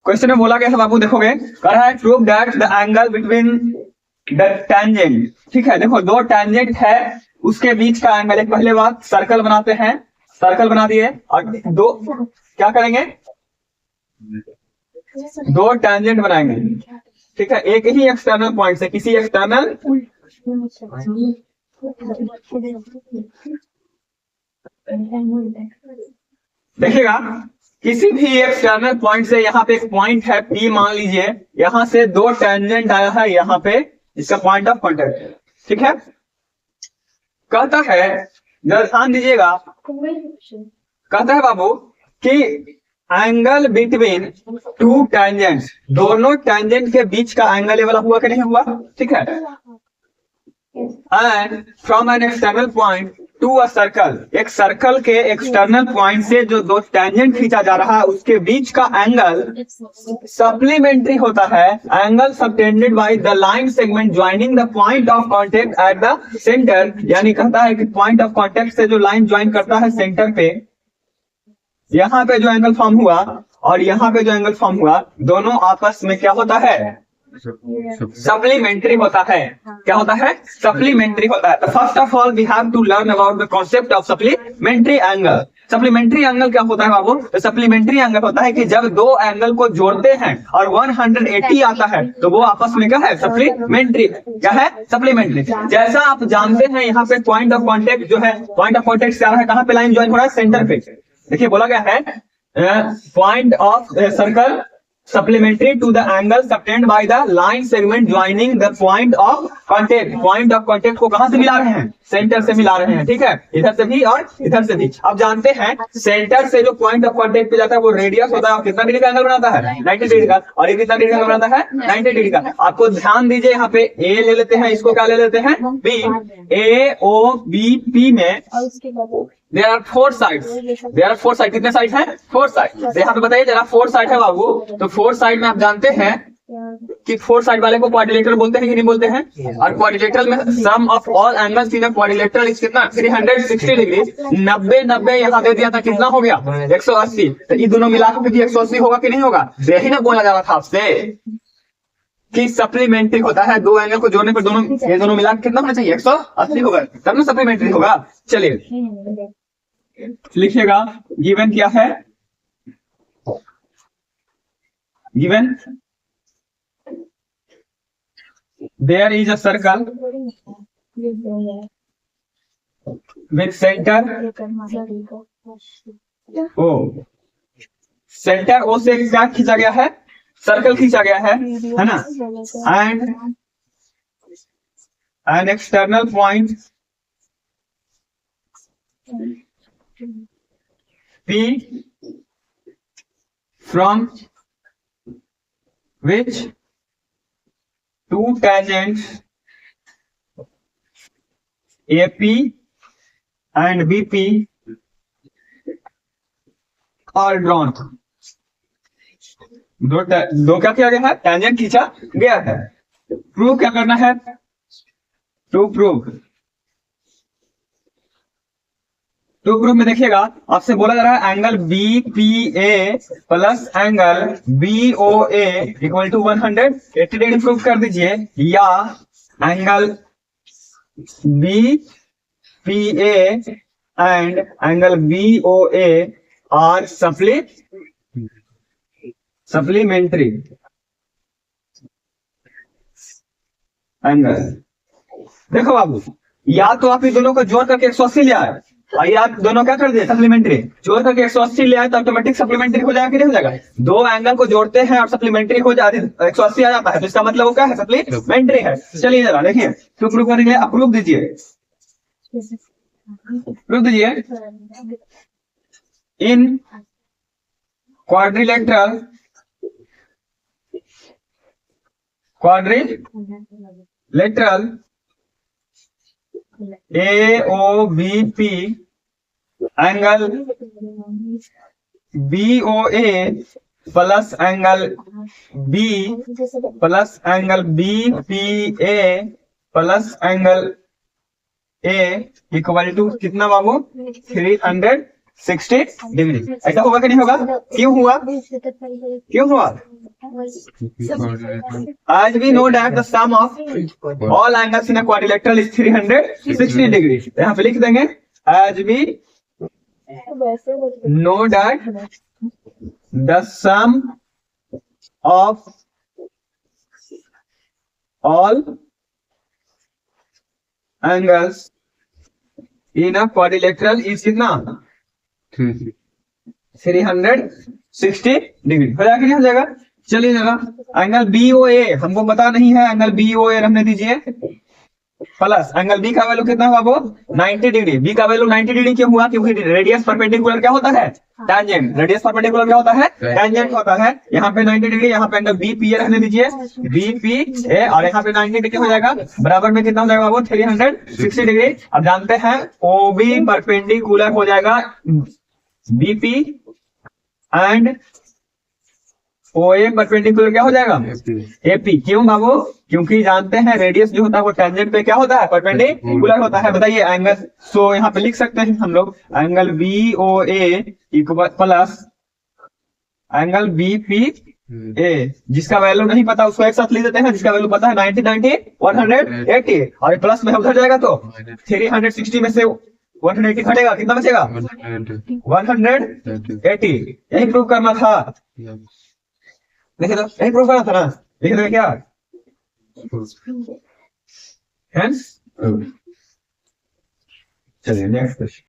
Question में बोला गया है बाबू, देखोगे कह रहा है prove that the angle between the tangent. ठीक है, देखो दो टेंजेंट है, उसके बीच का एंगल। एक पहले बात सर्कल बनाते हैं, सर्कल बना दिए और दो क्या करेंगे, दो टेंजेंट बनाएंगे। ठीक है, एक ही एक्सटर्नल पॉइंट से, किसी एक्सटर्नल देखिएगा किसी भी एक्सटर्नल पॉइंट से, यहाँ पे एक पॉइंट है P मान लीजिए, यहाँ से दो टेंजेंट आया है यहाँ पे, इसका पॉइंट ऑफ कॉन्टेक्ट। ठीक है, कहता है, जरा ध्यान दीजिएगा, कहता है बाबू कि एंगल बिटवीन टू टेंजेंट्स, दोनों टेंजेंट के बीच का एंगल ये वाला हुआ कि नहीं हुआ। ठीक है, and from an external point to a circle, एक सर्कल के एक्सटर्नल पॉइंट से जो दो टेंजेंट खींचा जा रहा है उसके बीच का एंगल सप्लीमेंट्री होता है, angle subtended bye the line segment joining the point of contact at the centre. यानी कहता है कि पॉइंट ऑफ कांटेक्ट से जो लाइन ज्वाइन करता है सेंटर पे, यहाँ पे जो एंगल फॉर्म हुआ और यहाँ पे जो एंगल फॉर्म हुआ, दोनों आपस में क्या होता है, सप्लीमेंट्री होता है। क्या होता है, सप्लीमेंट्री होता है। तो first of all we have to learn about the concept of supplementary angle. Supplementary angle क्या होता है बाबू, तो सप्लीमेंट्री एंगल होता है कि जब दो एंगल को जोड़ते हैं और 180 आता है तो वो आपस में क्या है, सप्लीमेंट्री। क्या है, सप्लीमेंट्री। जैसा आप जानते हैं यहाँ पे पॉइंट ऑफ कांटेक्ट जो है, पॉइंट ऑफ कांटेक्ट से आ रहा है, कहाँ पे लाइन ज्वाइन हो रहा है, सेंटर पे। देखिए बोला गया है point of circle supplementary to the angle subtended by the line segment joining the point of contact. Point of contact को कहां से मिला रहे हैं, सेंटर से मिला रहे हैं। ठीक है, इधर से भी और इधर से भी। अब जानते हैं सेंटर से जो पॉइंट ऑफ कांटेक्ट पे जाता है वो रेडियस होता है, और कितना डिग्री का एंगल बनाता है, 90 डिग्री का। और ये कितना डिग्री का एंगल बनाता है, 90 डिग्री का। आपको ध्यान दीजिए, यहाँ पे ए ले लेते हैं, इसको क्या ले लेते हैं, B. A O B P में there are 4 sides, there are 4 side. कितने साइड हैं, 4 साइड। यहाँ पे बताइए जरा, 4 साइड है बाबू, तो 4 साइड में आप जानते हैं कि 4 साइड वाले को क्वाड्रिलेटरल बोलते हैं कि नहीं बोलते हैं। और क्वाड्रिलेटरल में sum of all angles in quadrilateral is कितना, 360 डिग्री। 90 यहाँ दे दिया था, कितना हो गया, 180। तो ये दोनों मिलाकर भी 180 होगा कि नहीं होगा। यही ना बोला जा रहा था आपसे कि सप्लीमेंट्री होता है, दो एंगल को जोड़ने पर दोनों, ये दोनों मिलाकर कितना होना चाहिए, 180 होगा, तब ना सप्लीमेंट्री होगा। चलिए लिखिएगा, गिवन क्या है, given there is a circle with centre O, centre O से क्या खींचा गया है, सर्कल खींचा गया है ना, and N external point P from which two tangents AP and BP are drawn। दो क्या किया गया है, टेंजेंट खींचा गया है। प्रूव क्या करना है, टू प्रूव में देखिएगा आपसे बोला जा रहा है angle B P A plus angle B O A equal to 180 degree prove कर दीजिए, या angle B P A and angle B O A are supplementary angle. देखो बाबू, या तो आप ये दोनों को जोड़ करके 180 ले आए, और ये आप दोनों क्या कर दिए, सप्लीमेंट्री। जोड़ करके 180 ले आए तो ऑटोमेटिक सप्लीमेंट्री हो जाएगा कि नहीं हो जाएगा। दो एंगल को जोड़ते हैं और सप्लीमेंट्री हो जाती है, 180 आ जाता है, तो इसका मतलब वो क्या है, सप्लीमेंट्री है। चलिए जरा देखिए, तो प्रूव करेंगे, अप्रूव दीजिए, प्रूव दीजिए। In quadrilateral AOBP angle BOA plus angle B plus angle BPA plus angle A equal to कितना बाबू, 360 60 डिग्री। ऐसा होगा कि नहीं होगा? क्यों हुआ? क्यों हुआ? As we know that the sum of all angles in a quadrilateral is 360 degree. यहाँ पे लिख देंगे as we know that the sum of all angles in a quadrilateral is कितना? 360 डिग्री। हो जाएगा कि नहीं हो जाएगा? चलिए जरा एंगल बी ओ ए हमको पता नहीं है, एंगल बी ओ ए रहने दीजिए, प्लस एंगल बी का वैल्यू कितना हुआ वो 90 डिग्री। बी का वैल्यू 90 डिग्री क्यों हुआ? क्योंकि रेडियस परपेंडिकुलर क्या होता है? टैंजेंट। रेडियस परपेंडिकुलर क्या होता है? टैंजेंट होता है। यहाँ पे 90 डिग्री, यहाँ पे एंगल बी पी ए रहने दीजिए, बी पी ए, और यहाँ पे 90 डिग्री हो जाएगा, बराबर में कितना हो जाएगा वो 360 डिग्री। अब जानते हैं ओ बी परपेंडिकुलर हो जाएगा B P and O A perpendicular क्या हो जाएगा? एपी। क्यों बाबू? क्योंकि जानते हैं रेडियस जो होता है वो टेंजेंट पे क्या होता है? परपेंडिकुलर होता है। बताइए एंगल, सो यहाँ पे लिख सकते हैं हम लोग angle B O A equal plus angle B P A, जिसका वैल्यू नहीं पता उसको एक साथ लिख देते हैं, जिसका वैल्यू पता है 90 90 180, और प्लस में उधर जाएगा तो 360 में से 180 घटेगा, कितना बचेगा? 180। यही प्रूव करना था। देखिए तो यही प्रूव करना था ना, लिख देंगे क्या? Hence, चलिए नेक्स्ट क्वेश्चन।